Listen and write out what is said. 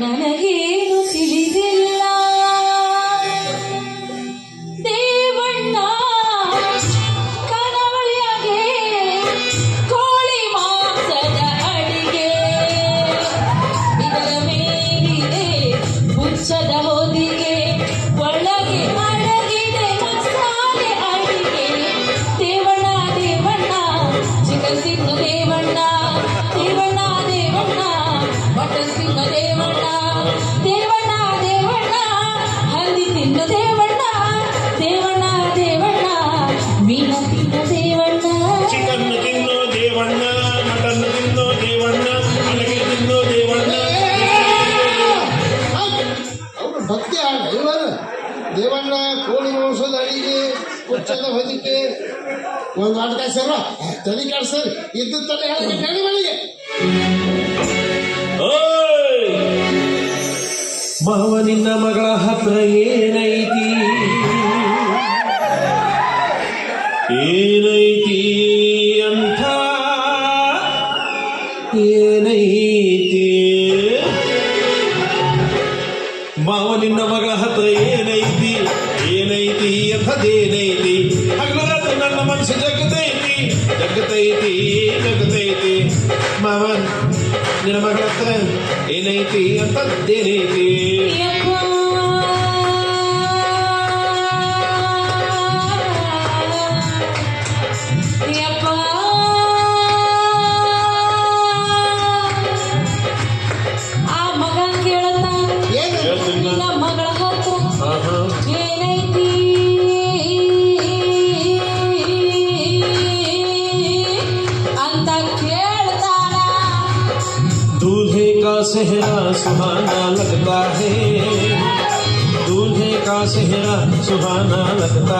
ನನಗೇನು ತಿಳಿದಿಲ್ಲ ದೇವಣ್ಣ ಕರಾವಳಿಯಾಗೆ ಕೋಳಿ ಮಾಂಸದ ಅಡಿಗೆ ಇದರ ಮೇಲಿದೆ ಹುಚ್ಚದ ಹೊದಿಗೆ ಒಳಗೆ ಅಡಗಿದೆ ಮಸಾಲೆ ಅಡಿಗೆ ದೇವಣ್ಣ ದೇವಣ್ಣ ಚಿಕನ್ ತಿನ್ನು ದೇವಣ್ಣ ದೇವಣ್ಣ ದೇವಣ್ಣ ಮಟನ್ ತಿನ್ನು ದೇವಣ್ಣ ದೇವಣ್ಣ ದೇವಣ್ಣ ಹಂದಿ ತಿನ್ನು ದೇವಣ್ಣ ದೇವಣ್ಣ ದೇವಣ್ಣ ಮೀನ ತಿನ್ನು ದೇವಣ್ಣ ಚಿಕನ್ ತಿನ್ನೋ ದೇವಣ್ಣ ಮಟನ್ ತಿನ್ನೋ ದೇವಣ್ಣ ಅಲಗೆ ತಿನ್ನೋ ದೇವಣ್ಣ ಅವರು ಭಕ್ತಿ ಇವರು ದೇವಣ್ಣ ಕೋಳಿ ಮಾಂಸದ ಅಡಿಗೆ ಹುಚ್ಚದ ಹೊದಿಕೆ ಒಂದು ನಾಟಕ ಸರ್ ತಲೆ ಸರ್ ಇದ್ದು ತಲೆ ಹೇಳಿ ಮನೆಗೆ ಮಾವ ನಿನ್ನ ಮಗಳ ಹತ್ರ ಏನೈತಿ ಏನೈತಿ ಅಂತ ಏನೈತಿ ಮಾವ ನಿನ್ನ ಮಗಳ ಹತ್ರ ಏನೈತಿ ಏನೈತಿ ಅಂಥದ್ದೇನೈತಿ ಹಗಲು ರಾತ್ರಿ ನನ್ನ ಮನಸ್ಸು ಜಗತೈತಿ ಜಗತೈತಿ ಜಗತೈತಿ ಮಾವ ನಿನ್ನ ಮಗಳ ಹತ್ರ ಏನೈತಿ ಅಂಥದ್ದೇನೈತಿ ಆ ಮಗ ಕೇಳತ್ತ ನಿನ್ನ ಮಗಳ ಹತ್ರ ಏನೈತಿ ಅಂತ ಕೇಳ್ತಾನ दूल्हे का सेहरा सुहाना लगता है दूल्हे का सेहरा सुहाना लगता